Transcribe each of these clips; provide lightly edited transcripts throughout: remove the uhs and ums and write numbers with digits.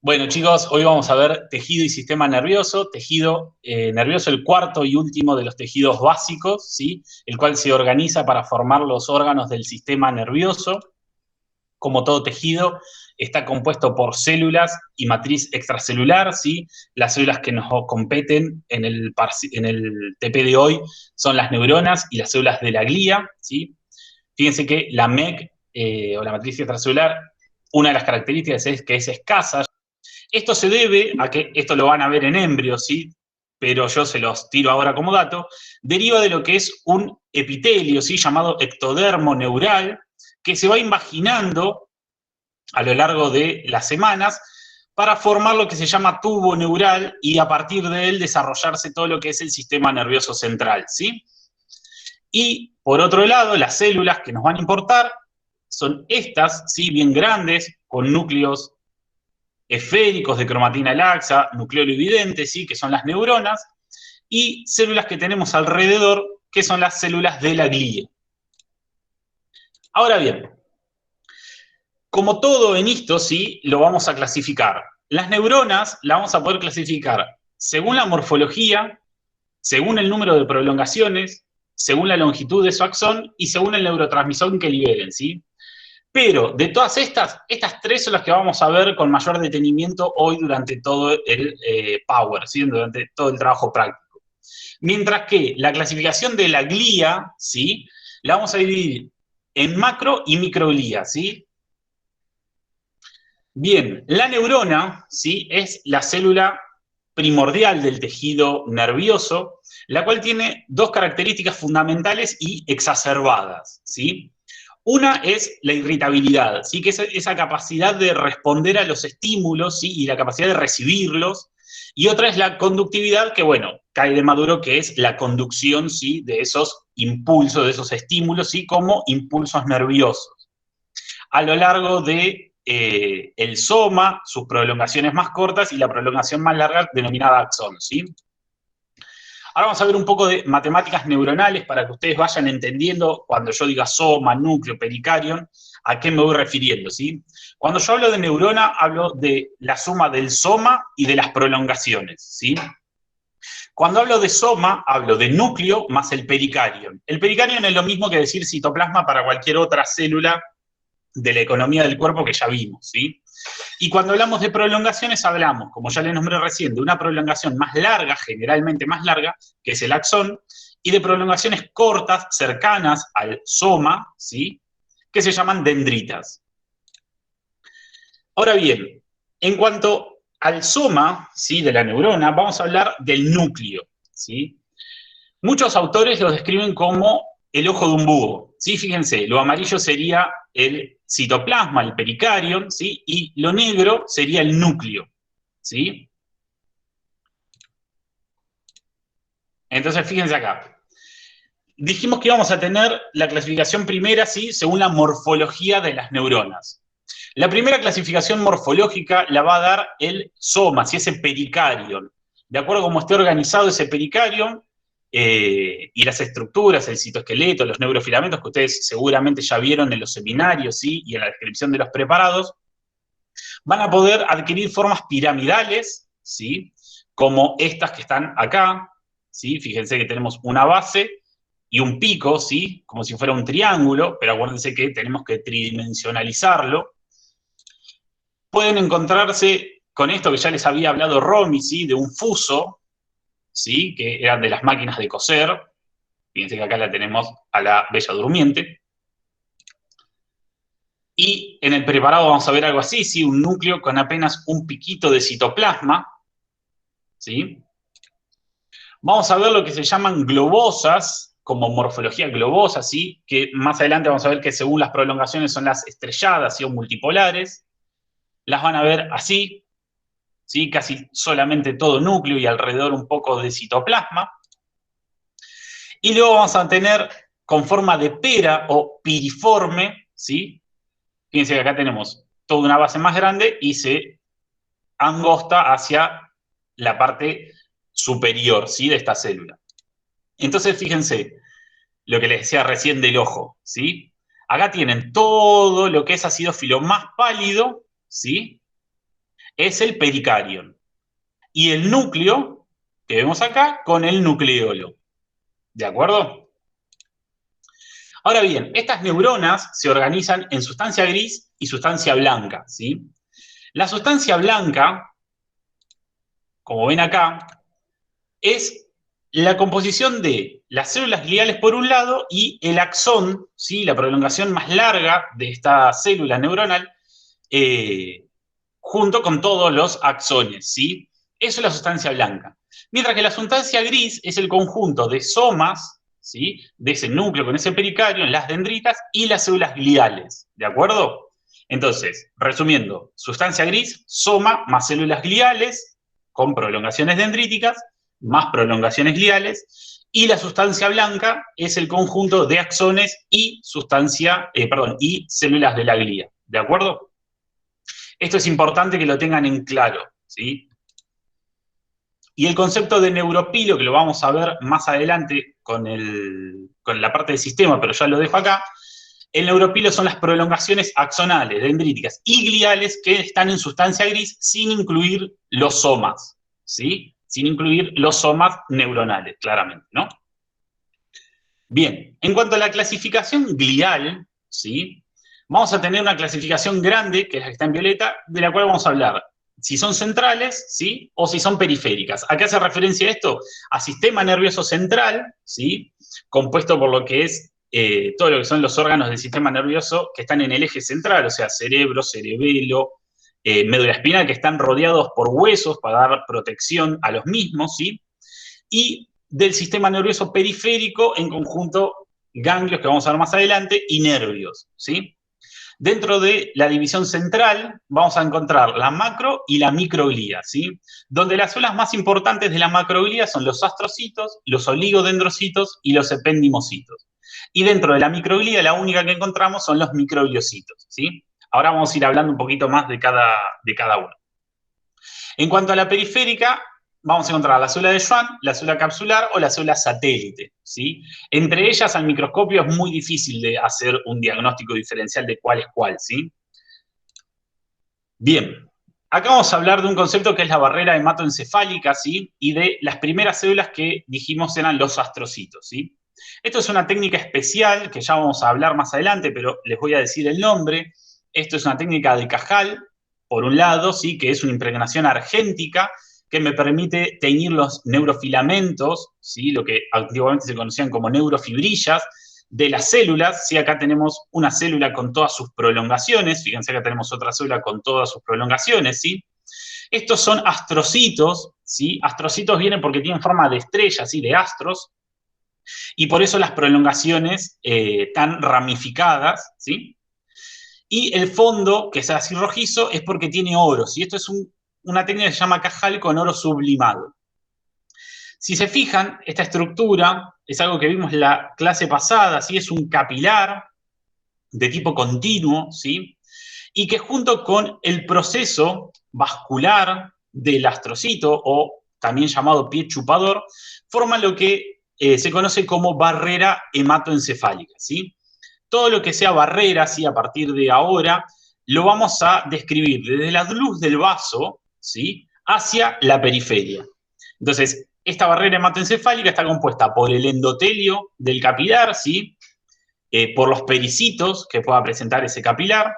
Bueno, chicos, hoy vamos a ver tejido y sistema nervioso. Tejido nervioso, el cuarto y último de los tejidos básicos, ¿sí? El cual se organiza para formar los órganos del sistema nervioso. Como todo tejido, está compuesto por células y matriz extracelular, ¿sí? Las células que nos competen en el TP de hoy son las neuronas y las células de la glía, ¿sí? Fíjense que la MEC, o la matriz extracelular, una de las características es que es escasa. Esto se debe a que, esto lo van a ver en embrios, ¿sí? Pero yo se los tiro ahora como dato, deriva de lo que es un epitelio, ¿sí? Llamado ectodermo neural, que se va invaginando a lo largo de las semanas para formar lo que se llama tubo neural y a partir de él desarrollarse todo lo que es el sistema nervioso central, ¿sí? Y por otro lado, las células que nos van a importar son estas, ¿sí? Bien grandes, con núcleos esféricos de cromatina laxa, nucleolo-evidente, ¿sí? Que son las neuronas, y células que tenemos alrededor, que son las células de la glía. Ahora bien, como todo en esto, ¿sí? Lo vamos a clasificar. Las neuronas las vamos a poder clasificar según la morfología, según el número de prolongaciones, según la longitud de su axón y según el neurotransmisor que liberen, ¿sí? Pero de todas estas tres son las que vamos a ver con mayor detenimiento hoy durante todo el Power, ¿sí? Durante todo el trabajo práctico. Mientras que la clasificación de la glía, ¿sí? La vamos a dividir en macro y microglía, ¿sí? Bien, la neurona, ¿sí? Es la célula primordial del tejido nervioso, la cual tiene dos características fundamentales y exacerbadas, ¿sí? Una es la irritabilidad, ¿sí? Que es esa capacidad de responder a los estímulos, ¿sí? Y la capacidad de recibirlos. Y otra es la conductividad, que bueno, cae de maduro, que es la conducción, ¿sí? De esos impulsos, de esos estímulos, ¿sí? Como impulsos nerviosos. A lo largo de el soma, sus prolongaciones más cortas y la prolongación más larga denominada axón, ¿sí? Ahora vamos a ver un poco de matemáticas neuronales para que ustedes vayan entendiendo cuando yo diga soma, núcleo, pericarion, a qué me voy refiriendo, ¿sí? Cuando yo hablo de neurona, hablo de la suma del soma y de las prolongaciones, ¿sí? Cuando hablo de soma, hablo de núcleo más el pericarion. El pericarion es lo mismo que decir citoplasma para cualquier otra célula de la economía del cuerpo que ya vimos, ¿sí? Y cuando hablamos de prolongaciones, hablamos, como ya les nombré recién, de una prolongación más larga, generalmente más larga, que es el axón, y de prolongaciones cortas, cercanas al soma, ¿sí? Que se llaman dendritas. Ahora bien, en cuanto al soma, ¿sí? De la neurona, vamos a hablar del núcleo, ¿sí? Muchos autores lo describen como el ojo de un búho, ¿sí? Fíjense, lo amarillo sería el citoplasma, el pericarion, ¿sí? Y lo negro sería el núcleo, ¿sí? Entonces, fíjense acá. Dijimos que íbamos a tener la clasificación primera, ¿sí? Según la morfología de las neuronas. La primera clasificación morfológica la va a dar el soma, ¿sí? Ese pericarion. De acuerdo a cómo esté organizado ese pericarion, y las estructuras, el citoesqueleto, los neurofilamentos que ustedes seguramente ya vieron en los seminarios, ¿sí? Y en la descripción de los preparados, van a poder adquirir formas piramidales, ¿sí? Como estas que están acá, ¿sí? Fíjense que tenemos una base y un pico, ¿sí? Como si fuera un triángulo, pero acuérdense que tenemos que tridimensionalizarlo. Pueden encontrarse con esto que ya les había hablado Romy, ¿sí? De un fuso, ¿sí? Que eran de las máquinas de coser. Fíjense que acá la tenemos a la Bella Durmiente. Y en el preparado vamos a ver algo así, ¿sí? Un núcleo con apenas un piquito de citoplasma, ¿sí? Vamos a ver lo que se llaman globosas, como morfología globosa, ¿sí? Que más adelante vamos a ver que según las prolongaciones son las estrelladas, ¿sí? O multipolares. Las van a ver así, ¿sí? Casi solamente todo núcleo y alrededor un poco de citoplasma. Y luego vamos a tener con forma de pera o piriforme, ¿sí? Fíjense que acá tenemos toda una base más grande y se angosta hacia la parte superior, ¿sí? De esta célula. Entonces, fíjense lo que les decía recién del ojo, ¿sí? Acá tienen todo lo que es acidófilo más pálido, ¿sí? es el pericarion. Y el núcleo, que vemos acá, con el nucleolo. ¿De acuerdo? Ahora bien, estas neuronas se organizan en sustancia gris y sustancia blanca, ¿sí? La sustancia blanca, como ven acá, es la composición de las células gliales por un lado y el axón, ¿sí? La prolongación más larga de esta célula neuronal, junto con todos los axones, ¿sí? Eso es la sustancia blanca. Mientras que la sustancia gris es el conjunto de somas, ¿sí? De ese núcleo con ese pericardio, las dendritas y las células gliales, ¿de acuerdo? Entonces, resumiendo, sustancia gris, soma más células gliales con prolongaciones dendríticas, más prolongaciones gliales, y la sustancia blanca es el conjunto de axones y y células de la glía, ¿de acuerdo? Esto es importante que lo tengan en claro, ¿sí? Y el concepto de neuropilo, que lo vamos a ver más adelante con la parte del sistema, pero ya lo dejo acá, el neuropilo son las prolongaciones axonales, dendríticas y gliales que están en sustancia gris sin incluir los somas, ¿sí? Sin incluir los somas neuronales, claramente, ¿no? Bien, en cuanto a la clasificación glial, ¿sí? Vamos a tener una clasificación grande, que es la que está en violeta, de la cual vamos a hablar si son centrales, ¿sí? O si son periféricas. ¿A qué hace referencia esto? A sistema nervioso central, ¿sí? Compuesto por lo que es todo lo que son los órganos del sistema nervioso que están en el eje central, o sea, cerebro, cerebelo, médula espinal, que están rodeados por huesos para dar protección a los mismos, ¿sí? Y del sistema nervioso periférico, en conjunto, ganglios, que vamos a ver más adelante, y nervios, ¿sí? Dentro de la división central vamos a encontrar la macro y la microglía, ¿sí? Donde las células más importantes de la macroglía son los astrocitos, los oligodendrocitos y los ependimocitos. Y dentro de la microglía la única que encontramos son los microgliocitos, ¿sí? Ahora vamos a ir hablando un poquito más de cada uno. En cuanto a la periférica, vamos a encontrar la célula de Schwann, la célula capsular o la célula satélite, ¿sí? Entre ellas, al microscopio es muy difícil de hacer un diagnóstico diferencial de cuál es cuál, ¿sí? Bien, acá vamos a hablar de un concepto que es la barrera hematoencefálica, ¿sí? Y de las primeras células que dijimos eran los astrocitos, ¿sí? Esto es una técnica especial que ya vamos a hablar más adelante, pero les voy a decir el nombre. Esto es una técnica de Cajal, por un lado, ¿sí? Que es una impregnación argéntica que me permite teñir los neurofilamentos, ¿sí? Lo que antiguamente se conocían como neurofibrillas de las células. ¿Sí? Acá tenemos una célula con todas sus prolongaciones, fíjense acá tenemos otra célula con todas sus prolongaciones, ¿sí? Estos son astrocitos, ¿sí? Astrocitos vienen porque tienen forma de estrella, ¿sí? De astros, y por eso las prolongaciones tan ramificadas, ¿sí? Y el fondo, que es así rojizo, es porque tiene oro, ¿sí? Esto es una técnica que se llama Cajal con oro sublimado. Si se fijan, esta estructura es algo que vimos en la clase pasada, ¿sí? Es un capilar de tipo continuo, ¿sí? Y que junto con el proceso vascular del astrocito, o también llamado pie chupador, forman lo que se conoce como barrera hematoencefálica, ¿sí? Todo lo que sea barrera, ¿sí? A partir de ahora, lo vamos a describir desde la luz del vaso, ¿sí? Hacia la periferia. Entonces, esta barrera hematoencefálica está compuesta por el endotelio del capilar, ¿sí? Por los pericitos que pueda presentar ese capilar.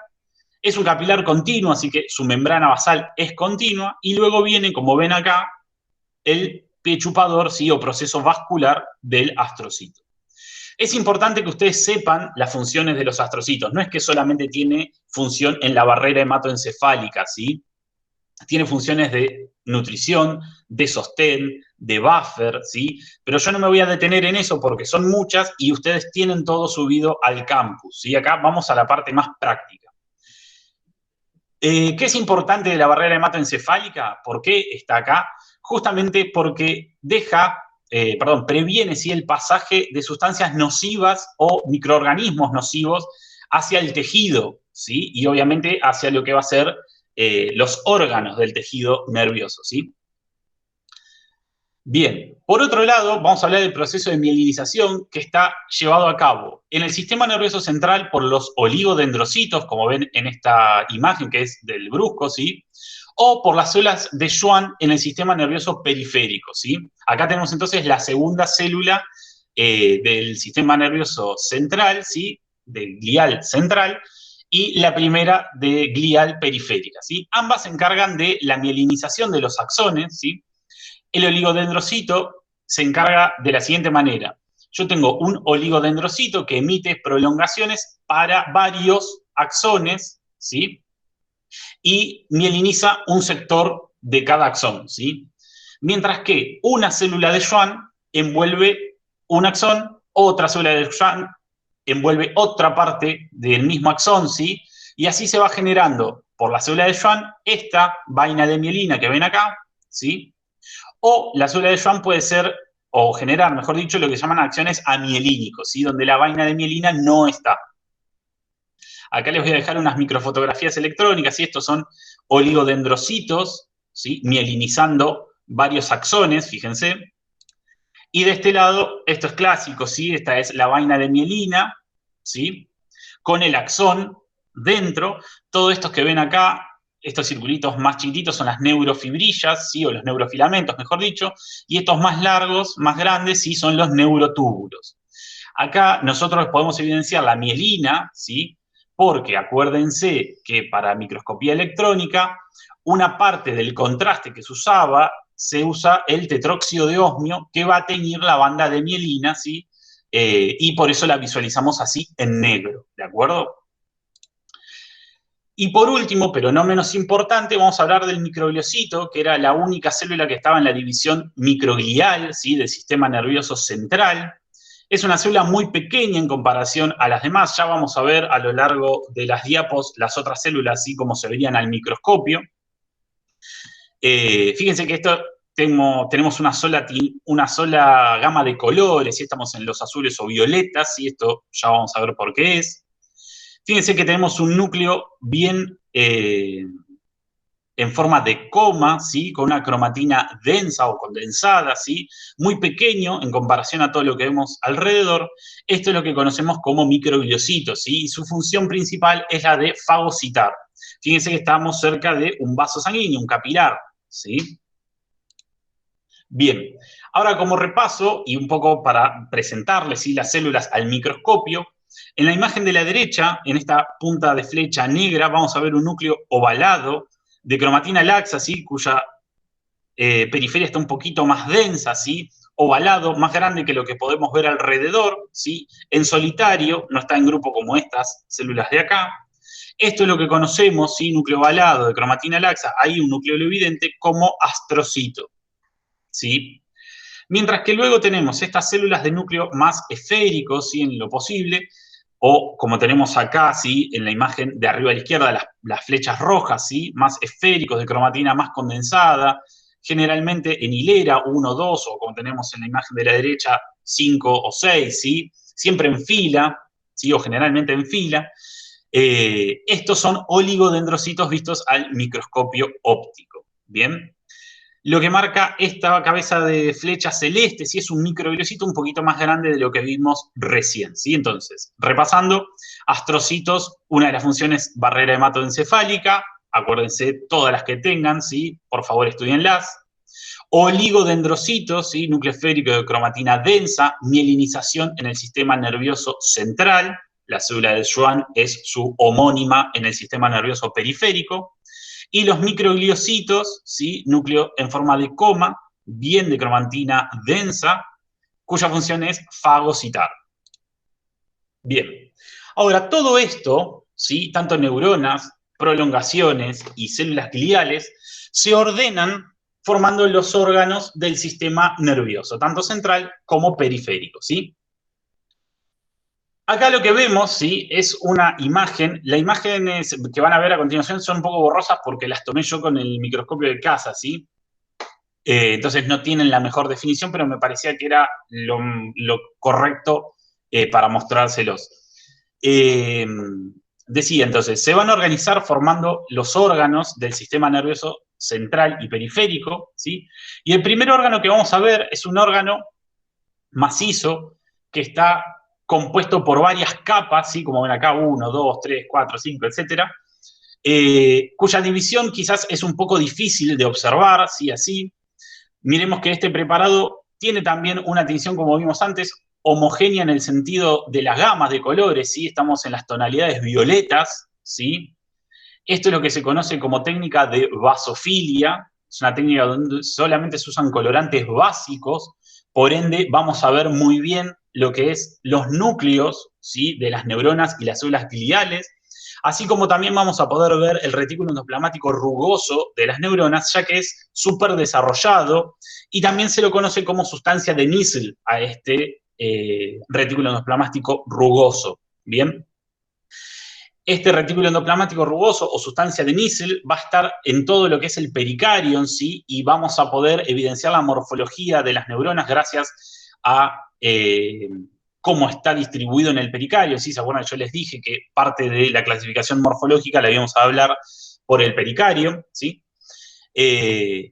Es un capilar continuo, así que su membrana basal es continua, y luego viene, como ven acá, el pie chupador, ¿sí? O proceso vascular del astrocito. Es importante que ustedes sepan las funciones de los astrocitos. No es que solamente tiene función en la barrera hematoencefálica, ¿sí? Tiene funciones de nutrición, de sostén, de buffer, ¿sí? Pero yo no me voy a detener en eso porque son muchas y ustedes tienen todo subido al campus, ¿sí? Acá vamos a la parte más práctica. ¿Qué es importante de la barrera hematoencefálica? ¿Por qué está acá? Justamente porque previene, ¿sí? El pasaje de sustancias nocivas o microorganismos nocivos hacia el tejido, ¿sí? Y obviamente hacia lo que va a ser los órganos del tejido nervioso, ¿sí? Bien, por otro lado, vamos a hablar del proceso de mielinización que está llevado a cabo en el sistema nervioso central por los oligodendrocitos, como ven en esta imagen que es del brusco, ¿sí? o por las células de Schwann en el sistema nervioso periférico, ¿sí? Acá tenemos entonces la segunda célula del sistema nervioso central, ¿sí? De glial central, y la primera de glial periférica, ¿sí? Ambas se encargan de la mielinización de los axones, ¿sí? El oligodendrocito se encarga de la siguiente manera. Yo tengo un oligodendrocito que emite prolongaciones para varios axones, ¿sí? Y mieliniza un sector de cada axón, ¿sí? Mientras que una célula de Schwann envuelve un axón, otra célula de Schwann envuelve otra parte del mismo axón, ¿sí? Y así se va generando por la célula de Schwann esta vaina de mielina que ven acá, ¿sí? O la célula de Schwann puede ser, o generar, mejor dicho, lo que llaman acciones amielínicos, ¿sí? Donde la vaina de mielina no está. Acá les voy a dejar unas microfotografías electrónicas, y estos son oligodendrocitos, ¿sí? Mielinizando varios axones, fíjense. Y de este lado, esto es clásico, ¿sí? Esta es la vaina de mielina, ¿sí? Con el axón dentro. Todos estos que ven acá, estos circulitos más chiquititos son las neurofibrillas, ¿sí? O los neurofilamentos, mejor dicho. Y estos más largos, más grandes, sí, son los neurotúbulos. Acá nosotros podemos evidenciar la mielina, ¿sí? Porque acuérdense que para microscopía electrónica, una parte del contraste que se usaba, se usa el tetróxido de osmio, que va a teñir la banda de mielina, ¿sí? Y por eso la visualizamos así en negro, ¿de acuerdo? Y por último, pero no menos importante, vamos a hablar del microgliocito, que era la única célula que estaba en la división microglial, ¿sí? Del sistema nervioso central. Es una célula muy pequeña en comparación a las demás. Ya vamos a ver a lo largo de las diapos las otras células, así como se verían al microscopio. Fíjense que esto tenemos una sola gama de colores, y estamos en los azules o violetas, y esto ya vamos a ver por qué es. Fíjense que tenemos un núcleo bien en forma de coma, ¿sí? Con una cromatina densa o condensada, ¿sí? Muy pequeño en comparación a todo lo que vemos alrededor. Esto es lo que conocemos como microgliocitos, ¿sí? Y su función principal es la de fagocitar. Fíjense que estamos cerca de un vaso sanguíneo, un capilar, ¿sí? Bien, ahora como repaso y un poco para presentarles, ¿sí? Las células al microscopio, en la imagen de la derecha, en esta punta de flecha negra, vamos a ver un núcleo ovalado de cromatina laxa, ¿sí? Cuya periferia está un poquito más densa, ¿sí? Ovalado, más grande que lo que podemos ver alrededor, ¿sí? En solitario, no está en grupo como estas células de acá. Esto es lo que conocemos, ¿sí? Núcleo ovalado de cromatina laxa, hay un núcleo evidente como astrocito, ¿sí? Mientras que luego tenemos estas células de núcleo más esférico, ¿sí? En lo posible, o como tenemos acá, ¿sí? En la imagen de arriba a la izquierda, las flechas rojas, ¿sí? Más esféricos, de cromatina más condensada, generalmente en hilera, 1, 2, o como tenemos en la imagen de la derecha, 5 o 6, ¿sí? Siempre en fila, ¿sí? O generalmente en fila. Estos son oligodendrocitos vistos al microscopio óptico, ¿bien? Lo que marca esta cabeza de flecha celeste, sí, es un microgliocito un poquito más grande de lo que vimos recién, ¿sí? Entonces, repasando, astrocitos, una de las funciones barrera hematoencefálica, acuérdense todas las que tengan, ¿sí? Por favor, estudienlas. Oligodendrocitos, ¿sí? Núcleo esférico de cromatina densa, mielinización en el sistema nervioso central, la célula de Schwann es su homónima en el sistema nervioso periférico. Y los microgliocitos, ¿sí? Núcleo en forma de coma, bien de cromatina densa, cuya función es fagocitar. Bien. Ahora, todo esto, ¿sí? Tanto neuronas, prolongaciones y células gliales, se ordenan formando los órganos del sistema nervioso, tanto central como periférico, ¿sí? Acá lo que vemos, ¿sí? Es una imagen. Las imágenes que van a ver a continuación son un poco borrosas porque las tomé yo con el microscopio de casa, ¿sí? Entonces no tienen la mejor definición, pero me parecía que era lo correcto para mostrárselos. Decía entonces, se van a organizar formando los órganos del sistema nervioso central y periférico, ¿sí? Y el primer órgano que vamos a ver es un órgano macizo que está compuesto por varias capas, ¿sí? Como ven acá, 1, 2, 3, 4, 5, etcétera, cuya división quizás es un poco difícil de observar, ¿sí? Así. Miremos que este preparado tiene también una tinción, como vimos antes, homogénea en el sentido de las gamas de colores, ¿sí? Estamos en las tonalidades violetas, ¿sí? Esto es lo que se conoce como técnica de basofilia, es una técnica donde solamente se usan colorantes básicos, por ende vamos a ver muy bien lo que es los núcleos, ¿sí? De las neuronas y las células gliales, así como también vamos a poder ver el retículo endoplasmático rugoso de las neuronas, ya que es súper desarrollado, y también se lo conoce como sustancia de Nissl a este retículo endoplasmático rugoso, ¿bien? Este retículo endoplasmático rugoso o sustancia de Nissl va a estar en todo lo que es el pericardio en sí, y vamos a poder evidenciar la morfología de las neuronas gracias a cómo está distribuido en el pericardio. ¿Sí? ¿Se acuerdan? Yo les dije que parte de la clasificación morfológica la íbamos a hablar por el pericardio, ¿sí?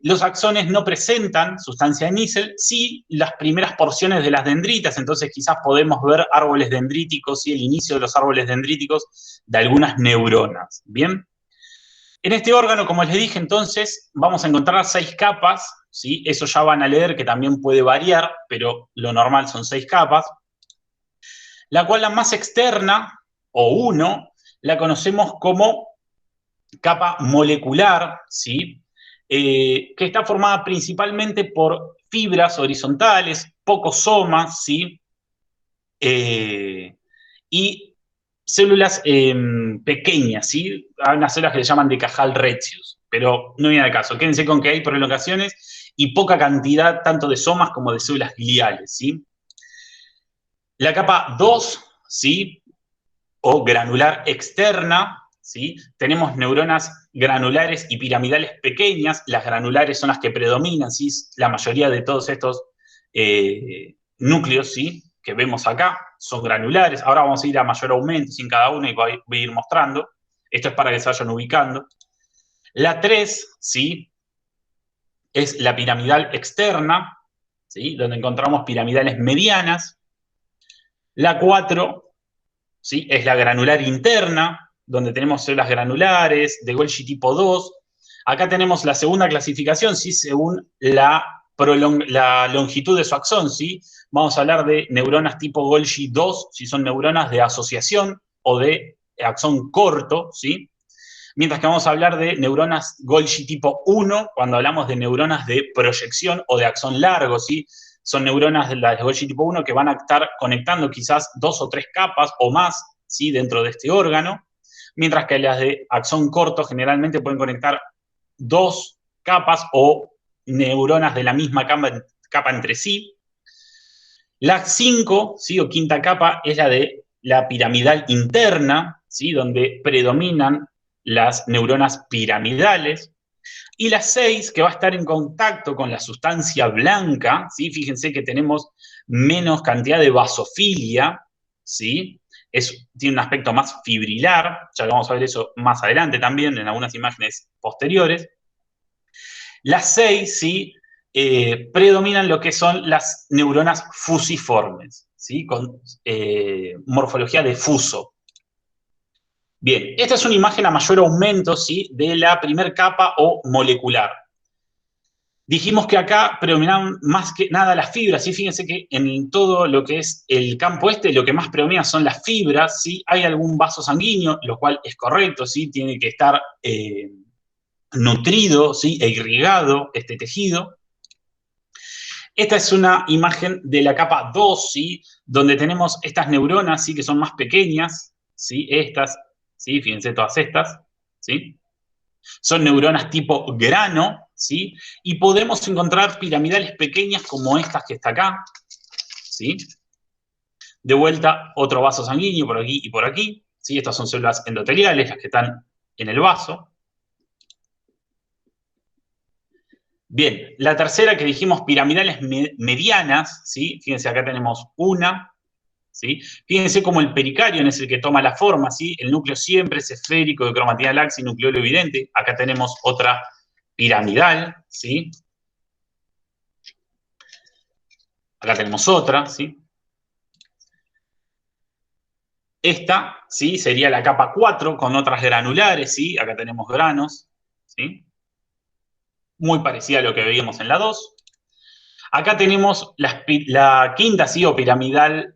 Los axones no presentan sustancia de Nissl, sí las primeras porciones de las dendritas, entonces quizás podemos ver árboles dendríticos y el inicio de los árboles dendríticos de algunas neuronas, ¿bien? En este órgano, como les dije, entonces, vamos a encontrar 6 capas, ¿sí? Eso ya van a leer que también puede variar, pero lo normal son 6 capas, la cual la más externa, o 1, la conocemos como capa molecular, ¿sí? Que está formada principalmente por fibras horizontales, pocos somas, ¿sí? Y células pequeñas, ¿sí? Hay unas células que se llaman de Cajal retius, pero no viene al caso. Quédense con que hay prolongaciones y poca cantidad tanto de somas como de células gliales, ¿sí? La capa 2, ¿sí? O granular externa, ¿sí? Tenemos neuronas granulares y piramidales pequeñas. Las granulares son las que predominan, ¿sí? La mayoría de todos estos núcleos, ¿sí? Que vemos acá son granulares. Ahora vamos a ir a mayor aumento sin cada uno y voy a ir mostrando. Esto es para que se vayan ubicando. La 3, ¿sí? Es la piramidal externa, ¿sí? Donde encontramos piramidales medianas. La 4, ¿sí? Es la granular interna, donde tenemos células granulares, de Golgi tipo 2. Acá tenemos la segunda clasificación, ¿sí? Según la longitud de su axón, ¿sí? Vamos a hablar de neuronas tipo Golgi 2, si son neuronas de asociación, o de axón corto, ¿sí? Mientras que vamos a hablar de neuronas Golgi tipo 1, cuando hablamos de neuronas de proyección o de axón largo, ¿sí? Son neuronas de las de Golgi tipo 1 que van a estar conectando quizás 2 o 3 capas o más, ¿sí? Dentro de este órgano, mientras que las de axón corto generalmente pueden conectar 2 capas o neuronas de la misma capa entre sí. La 5, ¿sí? O quinta capa, es la de la piramidal interna, ¿sí? Donde predominan las neuronas piramidales. Y la 6, que va a estar en contacto con la sustancia blanca, ¿sí? Fíjense que tenemos menos cantidad de basofilia, ¿sí? Tiene un aspecto más fibrilar, ya vamos a ver eso más adelante también, en algunas imágenes posteriores. Las 6, ¿sí? Predominan lo que son las neuronas fusiformes, ¿sí? Con morfología de fuso. Bien, esta es una imagen a mayor aumento, ¿sí? De la primer capa o molecular. Dijimos que acá predominan más que nada las fibras, ¿sí? Fíjense que en todo lo que es el campo este, lo que más predomina son las fibras, ¿sí? Hay algún vaso sanguíneo, lo cual es correcto, ¿sí? Tiene que estar nutrido, ¿sí? E irrigado este tejido. Esta es una imagen de la capa 2, ¿sí? Donde tenemos estas neuronas, ¿sí? Que son más pequeñas, ¿sí? Estas, ¿sí? Fíjense todas estas, ¿sí? Son neuronas tipo grano, ¿sí? Y podemos encontrar piramidales pequeñas como estas que está acá, ¿sí? De vuelta, otro vaso sanguíneo por aquí y por aquí, ¿sí? Estas son células endoteliales, las que están en el vaso. Bien, la tercera que dijimos, piramidales medianas, ¿sí? Fíjense, acá tenemos una, ¿sí? Fíjense cómo el pericardio es el que toma la forma, ¿sí? El núcleo siempre es esférico, de cromatina laxa y nucleolo evidente. Acá tenemos otra piramidal, ¿sí? Acá tenemos otra, ¿sí? Esta, ¿sí? Sería la capa 4 con otras granulares, ¿sí? Acá tenemos granos, ¿sí? Muy parecida a lo que veíamos en la 2. Acá tenemos la quinta, ¿sí? O piramidal,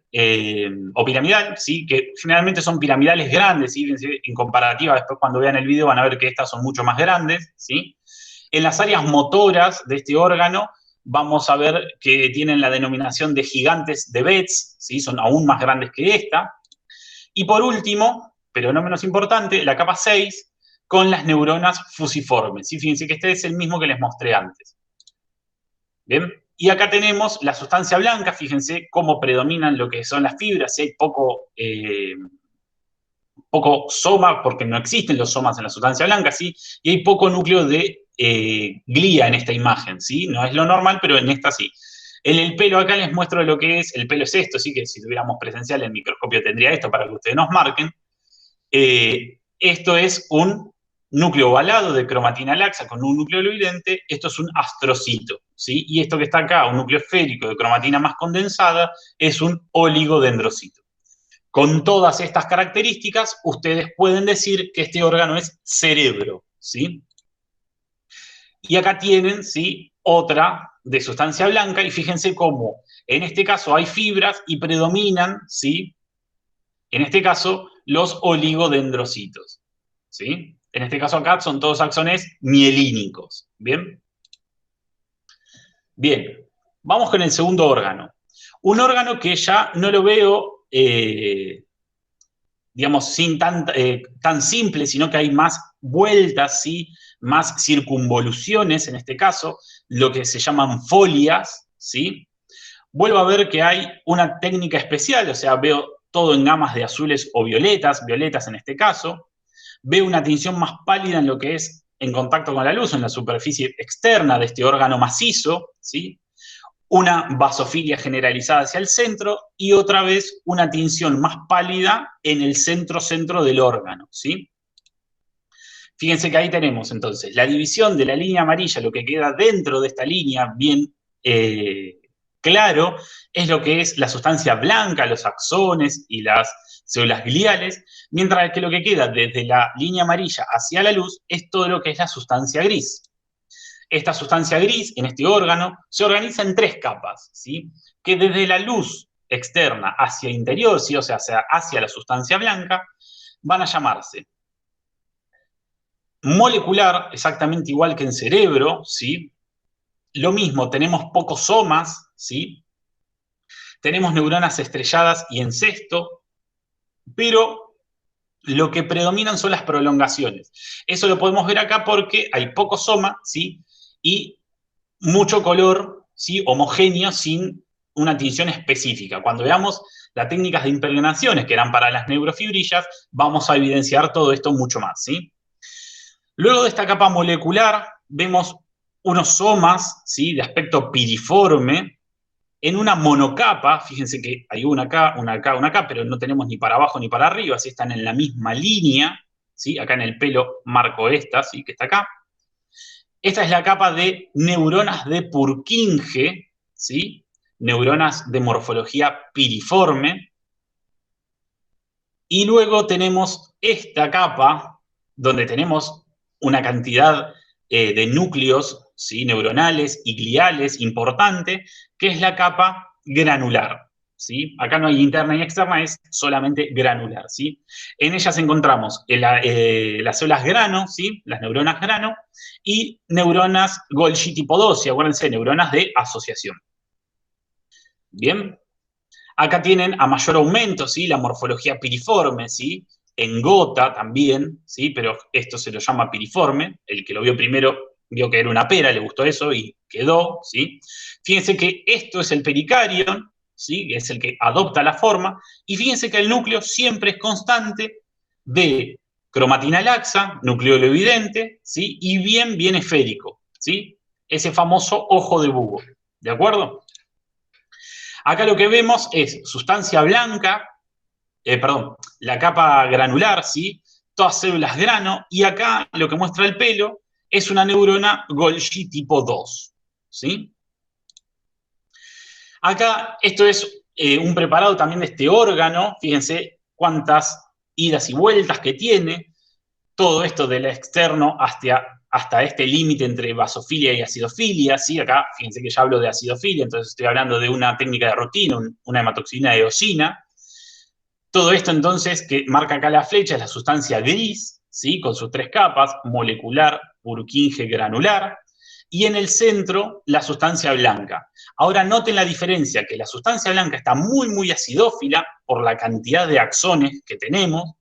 ¿sí? Que generalmente son piramidales grandes, ¿sí? En comparativa, después cuando vean el video van a ver que estas son mucho más grandes, ¿sí? En las áreas motoras de este órgano vamos a ver que tienen la denominación de gigantes de Betz, ¿sí? Son aún más grandes que esta. Y por último, pero no menos importante, la capa 6 con las neuronas fusiformes, ¿sí? Fíjense que este es el mismo que les mostré antes. ¿Bien? Y acá tenemos la sustancia blanca, fíjense cómo predominan lo que son las fibras, hay poco soma, porque no existen los somas en la sustancia blanca, ¿sí? Y hay poco núcleo de glía en esta imagen, ¿sí? No es lo normal, pero en esta sí. En el pelo acá les muestro lo que es, el pelo es esto, sí, que si tuviéramos presencial el microscopio tendría esto para que ustedes nos marquen. Esto es un núcleo ovalado de cromatina laxa con un núcleo evidente, esto es un astrocito, ¿sí? Y esto que está acá, un núcleo esférico de cromatina más condensada, es un oligodendrocito. Con todas estas características, ustedes pueden decir que este órgano es cerebro, ¿sí? Y acá tienen, ¿sí? Otra de sustancia blanca, y fíjense cómo en este caso hay fibras y predominan, ¿sí? En este caso, los oligodendrocitos, ¿sí? En este caso acá son todos axones mielínicos, ¿bien? Bien, vamos con el segundo órgano. Un órgano que ya no lo veo, digamos, tan simple, sino que hay más vueltas, ¿sí? Más circunvoluciones, en este caso, lo que se llaman folias, ¿sí? Vuelvo a ver que hay una técnica especial, o sea, veo todo en gamas de azules o violetas en este caso. Veo una tinción más pálida en lo que es en contacto con la luz, en la superficie externa de este órgano macizo, ¿sí? Una basofilia generalizada hacia el centro y otra vez una tinción más pálida en el centro del órgano, ¿sí? Fíjense que ahí tenemos entonces la división de la línea amarilla, lo que queda dentro de esta línea bien claro, es lo que es la sustancia blanca, los axones y las células gliales, mientras que lo que queda desde la línea amarilla hacia la luz es todo lo que es la sustancia gris. Esta sustancia gris en este órgano se organiza en 3 capas, ¿sí? Que desde la luz externa hacia el interior, ¿sí? O sea, hacia la sustancia blanca, van a llamarse molecular, exactamente igual que en cerebro, ¿sí? Lo mismo, tenemos pocos somas, ¿sí? Tenemos neuronas estrelladas y en cesto, pero lo que predominan son las prolongaciones. Eso lo podemos ver acá porque hay poco soma, ¿sí? Y mucho color, ¿sí? Homogéneo sin una tinción específica. Cuando veamos las técnicas de impregnaciones que eran para las neurofibrillas, vamos a evidenciar todo esto mucho más, ¿sí? Luego de esta capa molecular, vemos unos somas, ¿sí? De aspecto piriforme, en una monocapa, fíjense que hay una acá, una acá, una acá, pero no tenemos ni para abajo ni para arriba, así están en la misma línea, ¿sí? Acá en el pelo marco esta, ¿sí? Que está acá. Esta es la capa de neuronas de Purkinje, ¿sí? Neuronas de morfología piriforme. Y luego tenemos esta capa, donde tenemos una cantidad de núcleos, ¿sí? Neuronales y gliales importante, que es la capa granular, ¿sí? Acá no hay interna ni externa, es solamente granular, ¿sí? En ellas encontramos las células grano, ¿sí? Las neuronas grano, y neuronas Golgi tipo 2, y acuérdense, neuronas de asociación. Bien. Acá tienen a mayor aumento, ¿sí? La morfología piriforme, ¿sí? En gota también, ¿sí? Pero esto se lo llama piriforme. El que lo vio primero vio que era una pera, le gustó eso y quedó, ¿sí? Fíjense que esto es el pericarion, ¿sí? Que es el que adopta la forma. Y fíjense que el núcleo siempre es constante de cromatina laxa, nucleolo evidente, ¿sí? Y bien esférico, ¿sí? Ese famoso ojo de búho, ¿de acuerdo? Acá lo que vemos es sustancia blanca, la capa granular, ¿sí? Todas células grano, y acá lo que muestra el pelo es una neurona Golgi tipo 2, ¿sí? Acá esto es un preparado también de este órgano, fíjense, cuántas idas y vueltas que tiene, todo esto del externo hasta este límite entre basofilia y acidofilia, ¿sí? Acá, fíjense que ya hablo de acidofilia, entonces estoy hablando de una técnica de rutina, una hematoxina de eosina. Todo esto, entonces, que marca acá la flecha, es la sustancia gris, ¿sí? Con sus 3 capas, molecular, Purkinje, granular, y en el centro, la sustancia blanca. Ahora, noten la diferencia, que la sustancia blanca está muy, muy acidófila por la cantidad de axones que tenemos,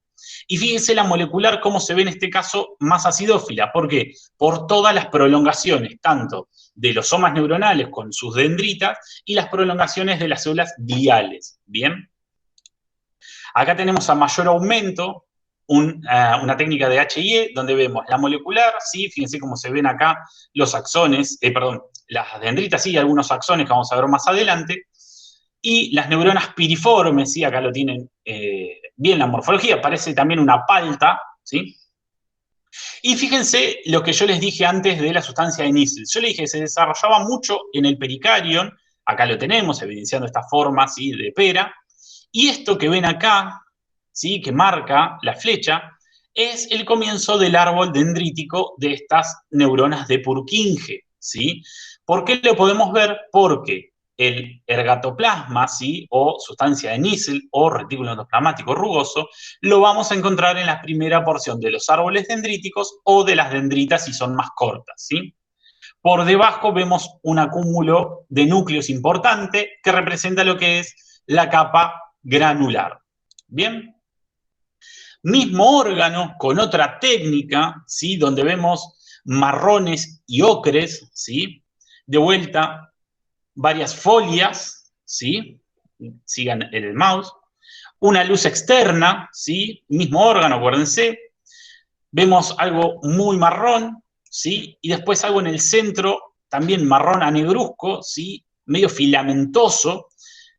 y fíjense la molecular, cómo se ve en este caso más acidófila. ¿Por qué? Por todas las prolongaciones, tanto de los somas neuronales con sus dendritas y las prolongaciones de las células gliales. ¿Bien? Acá tenemos a mayor aumento una técnica de HIE, donde vemos la molecular, ¿sí? Fíjense cómo se ven acá los axones, las dendritas, sí, algunos axones que vamos a ver más adelante, y las neuronas piriformes, ¿sí? Acá lo tienen bien la morfología, parece también una palta, ¿sí? Y fíjense lo que yo les dije antes de la sustancia de Nissl. Yo les dije que se desarrollaba mucho en el pericarion, acá lo tenemos, evidenciando esta forma, ¿sí? De pera, y esto que ven acá, ¿sí? Que marca la flecha, es el comienzo del árbol dendrítico de estas neuronas de Purkinje, ¿sí? ¿Por qué lo podemos ver? Porque el ergatoplasma, ¿sí? O sustancia de Nissl, o retículo endoplasmático rugoso, lo vamos a encontrar en la primera porción de los árboles dendríticos o de las dendritas si son más cortas, ¿sí? Por debajo vemos un acúmulo de núcleos importante que representa lo que es la capa granular. ¿Bien? Mismo órgano con otra técnica, ¿sí? Donde vemos marrones y ocres, ¿sí? De vuelta, varias folias, ¿sí? Sigan el mouse. Una luz externa, ¿sí? Mismo órgano, acuérdense. Vemos algo muy marrón, ¿sí? Y después algo en el centro, también marrón a negruzco, ¿sí? Medio filamentoso.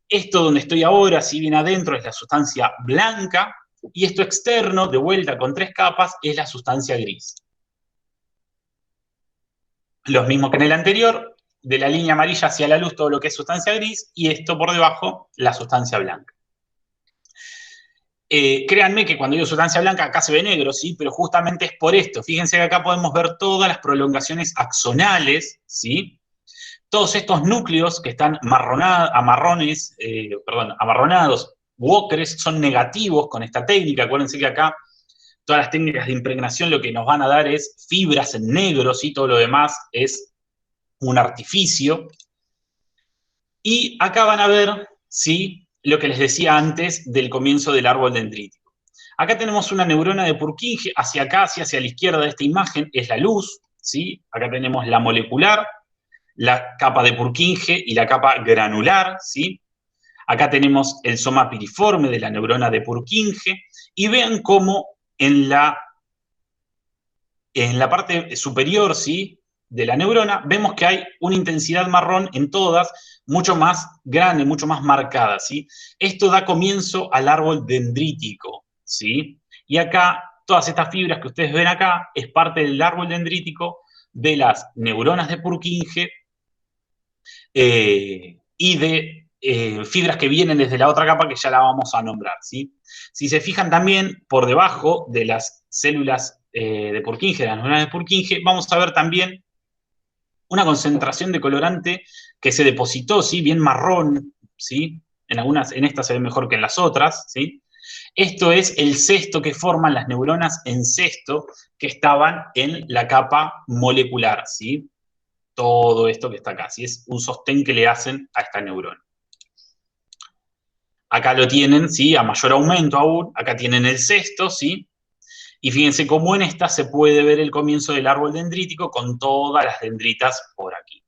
Esto donde estoy ahora, si bien adentro, es la sustancia blanca, y esto externo, de vuelta con 3 capas, es la sustancia gris. Lo mismo que en el anterior, de la línea amarilla hacia la luz todo lo que es sustancia gris, y esto por debajo, la sustancia blanca. Créanme que cuando digo sustancia blanca acá se ve negro, ¿sí? Pero justamente es por esto. Fíjense que acá podemos ver todas las prolongaciones axonales, ¿sí? Todos estos núcleos que están amarronados u ocres son negativos con esta técnica. Acuérdense que acá todas las técnicas de impregnación lo que nos van a dar es fibras en negro, ¿sí? Todo lo demás es un artificio. Y acá van a ver, ¿sí? Lo que les decía antes del comienzo del árbol dendrítico. Acá tenemos una neurona de Purkinje, hacia acá, hacia la izquierda de esta imagen, es la luz, ¿sí? Acá tenemos la molecular, la capa de Purkinje y la capa granular, ¿sí? Acá tenemos el soma piriforme de la neurona de Purkinje, y vean cómo en la parte superior, ¿sí? De la neurona, vemos que hay una intensidad marrón en todas, mucho más grande, mucho más marcada, ¿sí? Esto da comienzo al árbol dendrítico, ¿sí? Y acá, todas estas fibras que ustedes ven acá, es parte del árbol dendrítico de las neuronas de Purkinje y de fibras que vienen desde la otra capa que ya la vamos a nombrar, ¿sí? Si se fijan también, por debajo de las células de Purkinje, las neuronas de Purkinje, vamos a ver también una concentración de colorante que se depositó, ¿sí? Bien marrón, ¿sí? En estas se ve mejor que en las otras, ¿sí? Esto es el cesto que forman las neuronas en cesto que estaban en la capa molecular, ¿sí? Todo esto que está acá, ¿sí? Es un sostén que le hacen a esta neurona. Acá lo tienen, ¿sí? A mayor aumento aún, acá tienen el cesto, ¿sí? Y fíjense cómo en esta se puede ver el comienzo del árbol dendrítico con todas las dendritas por aquí.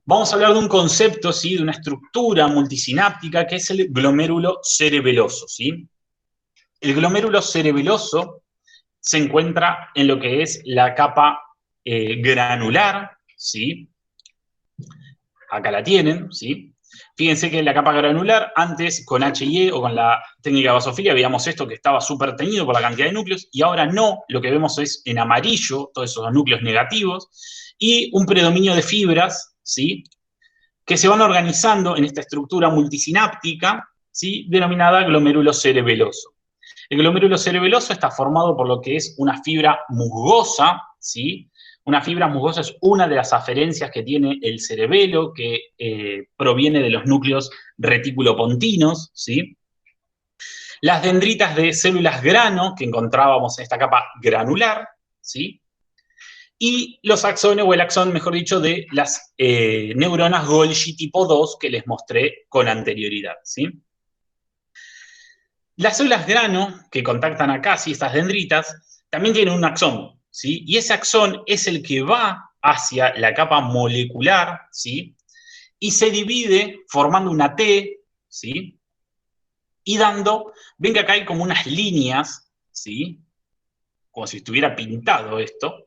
Vamos a hablar de un concepto, ¿sí? De una estructura multisináptica que es el glomérulo cerebeloso, ¿sí? El glomérulo cerebeloso se encuentra en lo que es la capa granular, ¿sí? Acá la tienen, ¿sí? Fíjense que en la capa granular, antes con HIE o con la técnica de basofilia, veíamos esto que estaba súper teñido por la cantidad de núcleos, y ahora no, lo que vemos es en amarillo, todos esos núcleos negativos, y un predominio de fibras, ¿sí? Que se van organizando en esta estructura multisináptica, ¿sí? Denominada glomérulo cerebeloso. El glomérulo cerebeloso está formado por lo que es una fibra musgosa, ¿sí? Una fibra musgosa es una de las aferencias que tiene el cerebelo, que proviene de los núcleos reticulopontinos, ¿sí? Las dendritas de células grano, que encontrábamos en esta capa granular, ¿sí? Y los axones, o el axón, mejor dicho, de las neuronas Golgi tipo 2 que les mostré con anterioridad, ¿sí? Las células grano que contactan acá, ¿sí? Estas dendritas, también tienen un axón, ¿sí? Y ese axón es el que va hacia la capa molecular, ¿sí? Y se divide formando una T, ¿sí? Y dando, ven que acá hay como unas líneas, ¿sí? Como si estuviera pintado esto,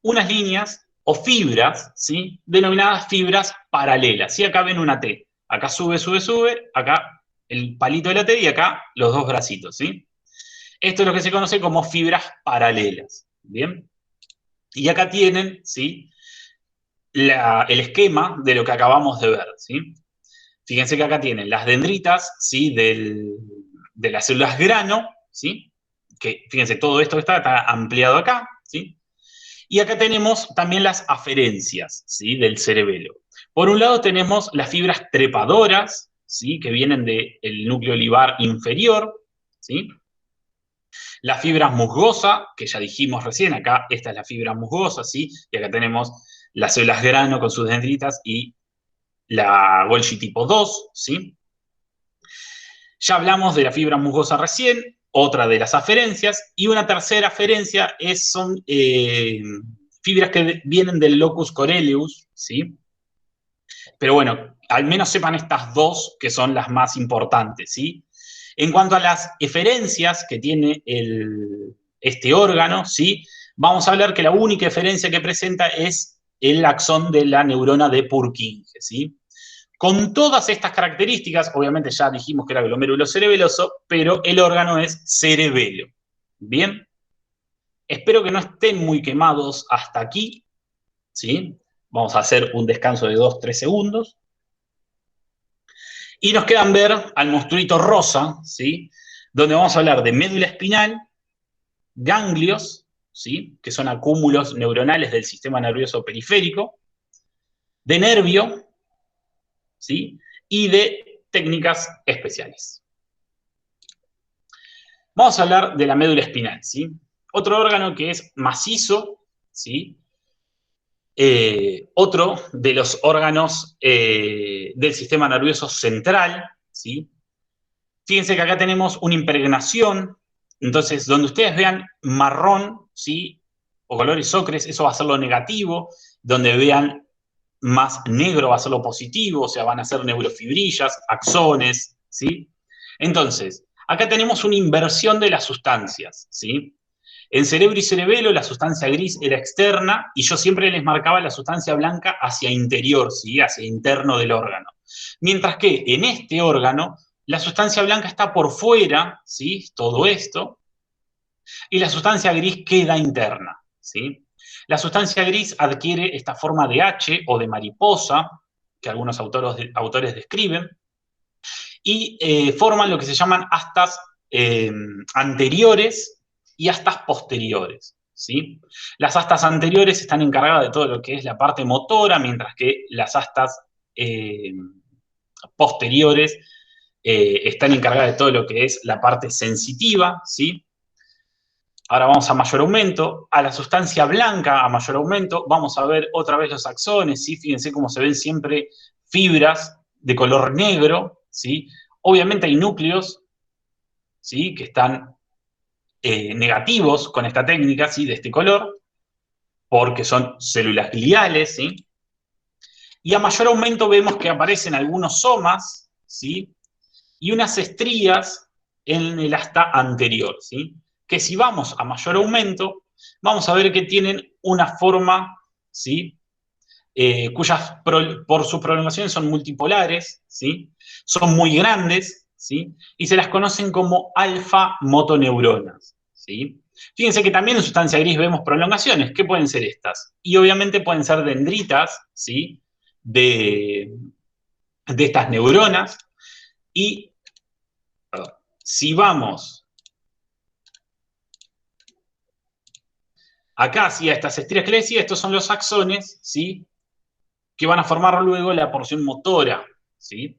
unas líneas o fibras, ¿sí? Denominadas fibras paralelas, ¿sí? Acá ven una T, acá sube, sube, sube, acá el palito de la T y acá los dos bracitos, ¿sí? Esto es lo que se conoce como fibras paralelas, ¿bien? Y acá tienen, ¿sí? El esquema de lo que acabamos de ver, ¿sí? Fíjense que acá tienen las dendritas, ¿sí? De las células grano, ¿sí? Que fíjense, todo esto está ampliado acá, ¿sí? Y acá tenemos también las aferencias, ¿sí? Del cerebelo. Por un lado tenemos las fibras trepadoras, ¿sí? Que vienen del núcleo olivar inferior, ¿sí? La fibra musgosa, que ya dijimos recién, acá esta es la fibra musgosa, ¿sí? Y acá tenemos las células grano con sus dendritas y la Golgi tipo 2, ¿sí? Ya hablamos de la fibra musgosa recién, otra de las aferencias, y una tercera aferencia son fibras que vienen del locus coeruleus, ¿sí? Pero bueno, al menos sepan estas dos que son las más importantes, ¿sí? En cuanto a las eferencias que tiene este órgano, ¿sí? Vamos a hablar que la única eferencia que presenta es el axón de la neurona de Purkinje, ¿sí? Con todas estas características, obviamente ya dijimos que era glomérulo cerebeloso, pero el órgano es cerebelo. Bien, espero que no estén muy quemados hasta aquí, ¿sí? Vamos a hacer un descanso de 2-3 segundos. Y nos quedan ver al monstruito rosa, ¿sí? Donde vamos a hablar de médula espinal, ganglios, ¿sí? Que son acúmulos neuronales del sistema nervioso periférico, de nervio, ¿sí? Y de técnicas especiales. Vamos a hablar de la médula espinal, ¿sí? Otro órgano que es macizo, ¿sí? Otro de los órganos del sistema nervioso central, ¿sí? Fíjense que acá tenemos una impregnación, entonces donde ustedes vean marrón, ¿sí? O colores ocres, eso va a ser lo negativo, donde vean más negro va a ser lo positivo, o sea, van a ser neurofibrillas, axones, ¿sí? Entonces, acá tenemos una inversión de las sustancias, ¿sí? En cerebro y cerebelo la sustancia gris era externa y yo siempre les marcaba la sustancia blanca hacia interior, ¿sí? Hacia interno del órgano. Mientras que en este órgano la sustancia blanca está por fuera, ¿sí? Todo esto, y la sustancia gris queda interna, ¿sí? La sustancia gris adquiere esta forma de H o de mariposa, que algunos autores describen, y forman lo que se llaman astas anteriores y astas posteriores, ¿sí? Las astas anteriores están encargadas de todo lo que es la parte motora, mientras que las astas posteriores están encargadas de todo lo que es la parte sensitiva, ¿sí? Ahora vamos a mayor aumento, a la sustancia blanca a mayor aumento, vamos a ver otra vez los axones, ¿sí? Fíjense cómo se ven siempre fibras de color negro, ¿sí? Obviamente hay núcleos, ¿sí? Que están negativos con esta técnica, ¿sí? De este color, porque son células gliales, ¿sí? Y a mayor aumento vemos que aparecen algunos somas, ¿sí? Y unas estrías en el asta anterior, ¿sí? Que si vamos a mayor aumento, vamos a ver que tienen una forma, ¿sí? Cuyas por sus prolongaciones son multipolares, ¿sí? Son muy grandes, ¿sí? Y se las conocen como alfa-motoneuronas, ¿sí? Fíjense que también en sustancia gris vemos prolongaciones. ¿Qué pueden ser estas? Y obviamente pueden ser dendritas, ¿sí? De estas neuronas. Y si vamos acá, ¿sí? A estas estrías que les decía, estos son los axones, ¿sí? Que van a formar luego la porción motora, ¿sí?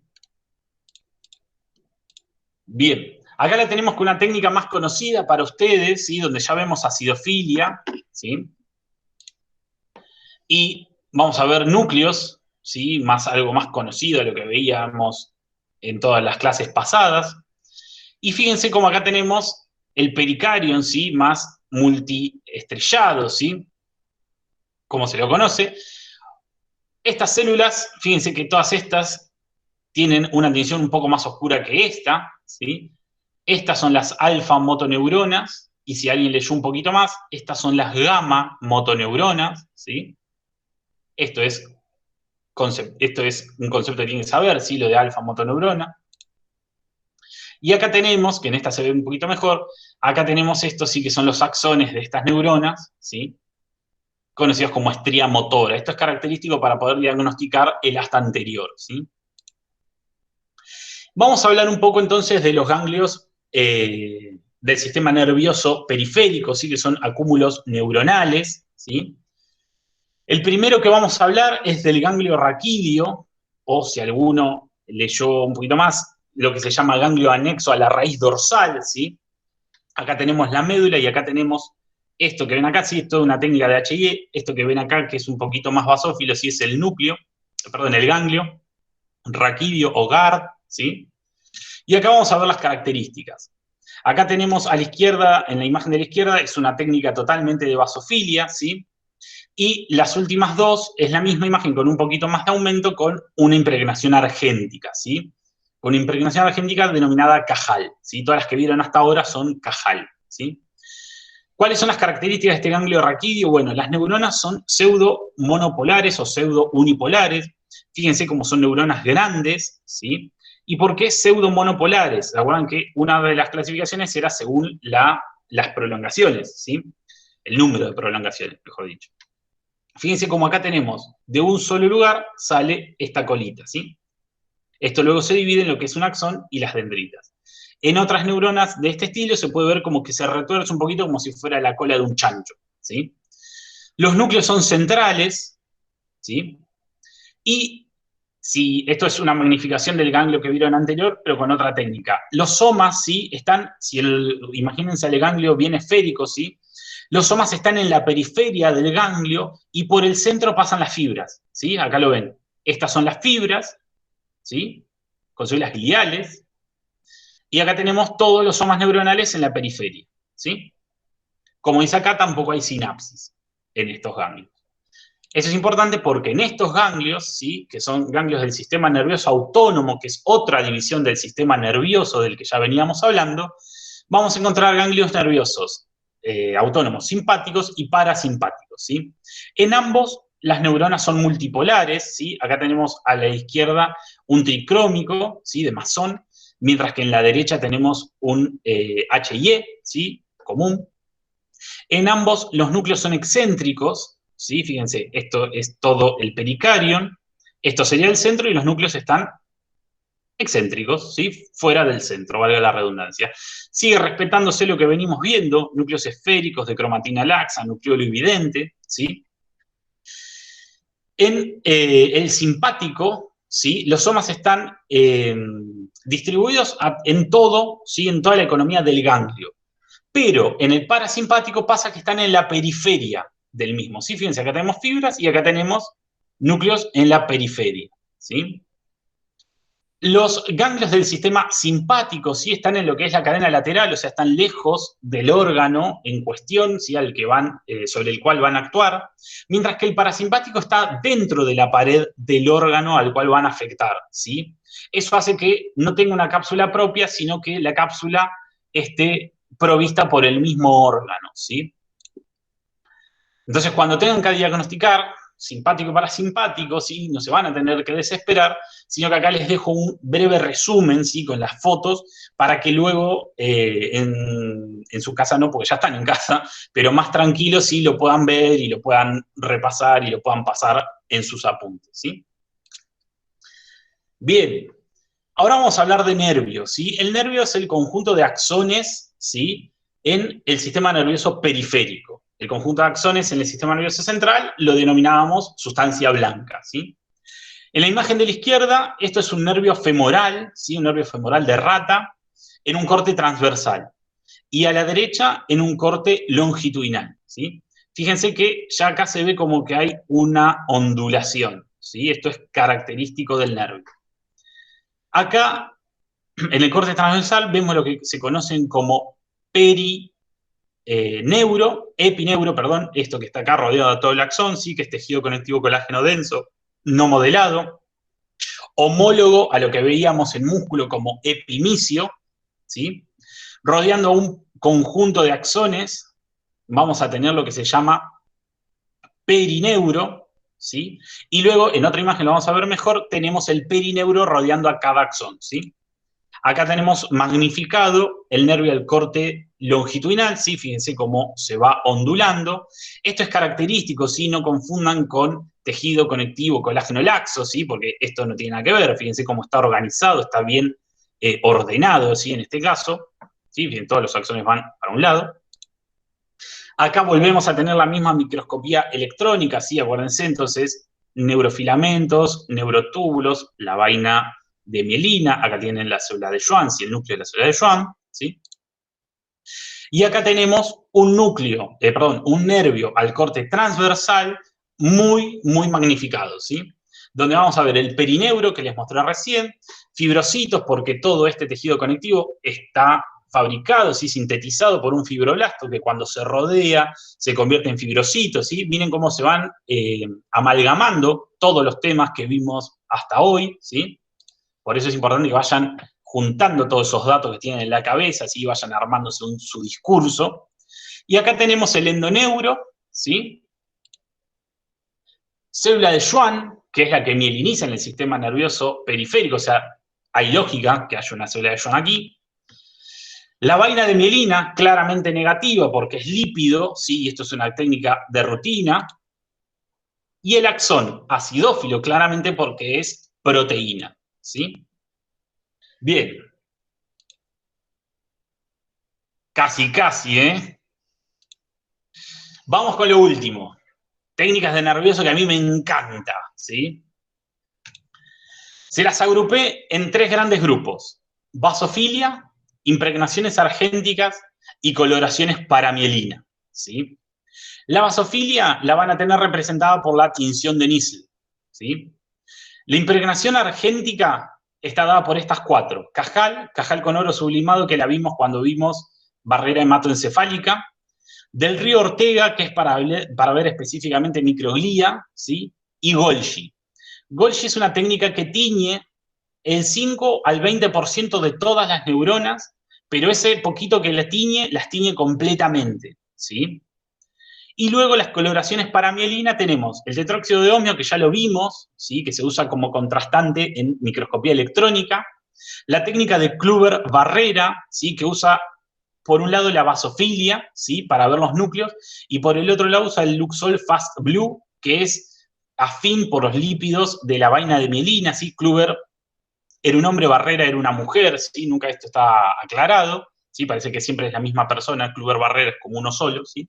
Bien, acá la tenemos con una técnica más conocida para ustedes, ¿sí? Donde ya vemos acidofilia, ¿sí? Y vamos a ver núcleos, ¿sí? Algo más conocido de lo que veíamos en todas las clases pasadas. Y fíjense cómo acá tenemos el pericardion, ¿sí? Más multiestrellado, ¿sí? Como se lo conoce. Estas células, fíjense que todas estas tienen una tensión un poco más oscura que esta, ¿sí? Estas son las alfa motoneuronas, y si alguien leyó un poquito más, estas son las gamma motoneuronas, ¿sí? Esto es un concepto que tienen que saber, ¿sí? Lo de alfa motoneurona. Y acá tenemos, que en esta se ve un poquito mejor, acá tenemos estos sí que son los axones de estas neuronas, ¿sí? Conocidos como estría motora. Esto es característico para poder diagnosticar el asta anterior, ¿sí? Vamos a hablar un poco entonces de los ganglios del sistema nervioso periférico, ¿sí? Que son acúmulos neuronales, ¿sí? El primero que vamos a hablar es del ganglio raquídeo, o si alguno leyó un poquito más, lo que se llama ganglio anexo a la raíz dorsal, ¿sí? Acá tenemos la médula y acá tenemos esto que ven acá, sí, es toda una técnica de HIE, esto que ven acá, que es un poquito más basófilo, sí es el el ganglio raquídeo o GARD, ¿sí? Y acá vamos a ver las características. Acá tenemos a la izquierda, en la imagen de la izquierda, es una técnica totalmente de basofilia, ¿sí? Y las últimas dos es la misma imagen con un poquito más de aumento con una impregnación argéntica, ¿sí? Con una impregnación argéntica denominada Cajal, ¿sí? Todas las que vieron hasta ahora son Cajal, ¿sí? ¿Cuáles son las características de este ganglio raquídeo? Bueno, las neuronas son pseudo monopolares o pseudo unipolares. Fíjense cómo son neuronas grandes, ¿sí? ¿Y por qué pseudo monopolares? Recuerdan que una de las clasificaciones era según las prolongaciones, ¿sí? El número de prolongaciones, mejor dicho. Fíjense cómo acá tenemos, de un solo lugar sale esta colita, ¿sí? Esto luego se divide en lo que es un axón y las dendritas. En otras neuronas de este estilo se puede ver como que se retuerce un poquito como si fuera la cola de un chancho, ¿sí? Los núcleos son centrales, ¿sí? Y si esto es una magnificación del ganglio que vieron anterior, pero con otra técnica. Los somas, ¿sí? Están, imagínense el ganglio bien esférico, ¿sí? Los somas están en la periferia del ganglio y por el centro pasan las fibras, ¿sí? Acá lo ven. Estas son las fibras, ¿sí? Con células gliales. Y acá tenemos todos los somas neuronales en la periferia, ¿sí? Como dice acá, tampoco hay sinapsis en estos ganglios. Eso es importante porque en estos ganglios, ¿sí? Que son ganglios del sistema nervioso autónomo, que es otra división del sistema nervioso del que ya veníamos hablando, vamos a encontrar ganglios nerviosos autónomos simpáticos y parasimpáticos, ¿sí? En ambos, las neuronas son multipolares, ¿sí? Acá tenemos a la izquierda un tricrómico, ¿sí? De Masón, mientras que en la derecha tenemos un HIE, ¿sí? Común. En ambos, los núcleos son excéntricos, ¿sí? Fíjense, esto es todo el pericardion, esto sería el centro y los núcleos están excéntricos, ¿sí? Fuera del centro, valga la redundancia. Sigue respetándose lo que venimos viendo, núcleos esféricos de cromatina laxa, nucleolo evidente, ¿sí? En el simpático, ¿sí? Los somas están distribuidos en todo, ¿sí? En toda la economía del ganglio. Pero en el parasimpático pasa que están en la periferia del mismo, ¿sí? Fíjense, acá tenemos fibras y acá tenemos núcleos en la periferia, ¿sí? Los ganglios del sistema simpático sí están en lo que es la cadena lateral, o sea, están lejos del órgano en cuestión, ¿sí? Sobre el cual van a actuar, mientras que el parasimpático está dentro de la pared del órgano al cual van a afectar, ¿sí? Eso hace que no tenga una cápsula propia, sino que la cápsula esté provista por el mismo órgano, ¿sí? Entonces, cuando tengan que diagnosticar simpático y parasimpático, ¿sí? No se van a tener que desesperar, sino que acá les dejo un breve resumen, ¿sí? Con las fotos, para que luego en su casa no, porque ya están en casa, pero más tranquilos sí lo puedan ver y lo puedan repasar y lo puedan pasar en sus apuntes, ¿sí? Bien, Ahora vamos a hablar de nervios, ¿sí? El nervio es el conjunto de axones, ¿sí? En el sistema nervioso periférico. El conjunto de axones en el sistema nervioso central lo denominábamos sustancia blanca, ¿sí? En la imagen de la izquierda, esto es un nervio femoral, ¿sí? Un nervio femoral de rata, en un corte transversal. Y a la derecha, en un corte longitudinal, ¿sí? Fíjense que ya acá se ve como que hay una ondulación, ¿sí? Esto es característico del nervio. Acá, en el corte transversal, vemos lo que se conocen como epineuro, perdón, esto que está acá rodeado de todo el axón, ¿sí? Que es tejido conectivo colágeno denso, no modelado, homólogo a lo que veíamos en músculo como epimicio, ¿sí? Rodeando un conjunto de axones, vamos a tener lo que se llama perineuro, ¿sí? Y luego, en otra imagen lo vamos a ver mejor, tenemos el perineuro rodeando a cada axón, ¿sí? Acá tenemos magnificado el nervio del corte longitudinal, ¿sí? Fíjense cómo se va ondulando. Esto es característico, ¿sí? No confundan con tejido conectivo colágeno laxo, ¿sí? Porque esto no tiene nada que ver. Fíjense cómo está organizado, está bien ordenado, ¿sí? En este caso, ¿sí? Bien, todos los axones van para un lado. Acá volvemos a tener la misma microscopía electrónica, ¿sí? Acuérdense, entonces, neurofilamentos, neurotúbulos, la vaina de mielina, acá tienen la célula de Schwann, ¿sí? El núcleo de la célula de Schwann, ¿sí? Y acá tenemos un núcleo, un nervio al corte transversal muy, muy magnificado, ¿sí? Donde vamos a ver el perineuro que les mostré recién, fibrocitos, porque todo este tejido conectivo está fabricado, ¿sí? Sintetizado por un fibroblasto que cuando se rodea se convierte en fibrocitos, ¿sí? Miren cómo se van amalgamando todos los temas que vimos hasta hoy, ¿sí? Por eso es importante que vayan juntando todos esos datos que tienen en la cabeza, así vayan armándose su discurso. Y acá tenemos el endoneuro, ¿sí? Célula de Schwann, que es la que mieliniza en el sistema nervioso periférico, o sea, hay lógica que haya una célula de Schwann aquí. La vaina de mielina, claramente negativa porque es lípido, ¿sí? Y esto es una técnica de rutina. Y el axón, acidófilo, claramente porque es proteína, ¿sí? Bien. Casi, casi, ¿eh? Vamos con lo último. Técnicas de nervioso que a mí me encanta, ¿sí? Se las agrupé en tres grandes grupos: vasofilia, impregnaciones argénticas y coloraciones paramielina, ¿sí? La vasofilia la van a tener representada por la tinción de Nissl, ¿sí? La impregnación argéntica está dada por estas cuatro: Cajal con oro sublimado, que la vimos cuando vimos barrera hematoencefálica; del río Ortega, que es para ver específicamente microglía, ¿sí? Y Golgi. Golgi es una técnica que tiñe el 5 al 20% de todas las neuronas, pero ese poquito que las tiñe completamente, ¿sí? Y luego las coloraciones paramielina tenemos el tetróxido de omio, que ya lo vimos, ¿sí? Que se usa como contrastante en microscopía electrónica; la técnica de Kluber-Barrera, ¿sí? Que usa por un lado la vasofilia, ¿sí? Para ver los núcleos, y por el otro lado usa el Luxol Fast Blue, que es afín por los lípidos de la vaina de mielina, ¿sí? Kluber era un hombre, Barrera era una mujer, ¿sí? Nunca esto está aclarado, ¿sí? Parece que siempre es la misma persona, Kluber-Barrera es como uno solo, ¿sí?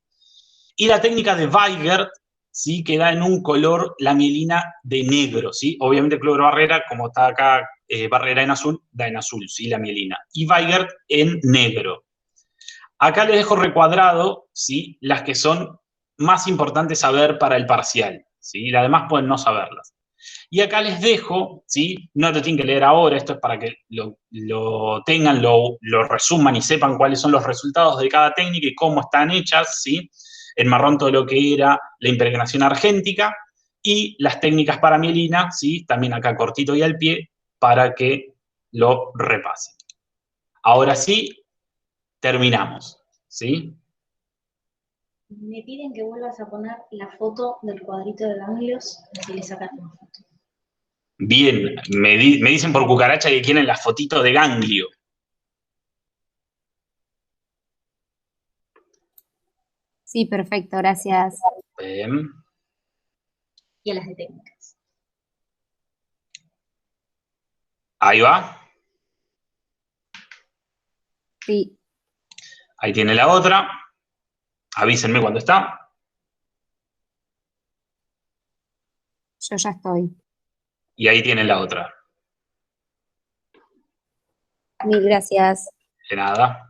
Y la técnica de Weigert, ¿sí? Que da en un color la mielina de negro, ¿sí? Obviamente Kluber-Barrera, como está acá Barrera en azul, da en azul, ¿sí? La mielina. Y Weigert en negro. Acá les dejo recuadrado, ¿sí? Las que son más importantes saber para el parcial, ¿sí? Las demás pueden no saberlas. Y acá les dejo, ¿sí? No lo tienen que leer ahora, esto es para que lo tengan, lo resuman y sepan cuáles son los resultados de cada técnica y cómo están hechas, ¿sí? En marrón todo lo que era la impregnación argéntica y las técnicas para mielina, ¿sí? También acá cortito y al pie para que lo repasen. Ahora sí, terminamos, ¿sí? Me piden que vuelvas a poner la foto del cuadrito de ganglios, así le sacan una foto. Bien, me dicen por cucaracha que quieren la fotito de ganglio. Sí, perfecto, gracias. Bien. Y a las de técnicas. Ahí va. Sí, Ahí tiene la otra. Avísenme cuando está. yo ya estoy. Y ahí tiene la otra. Mil gracias. De nada.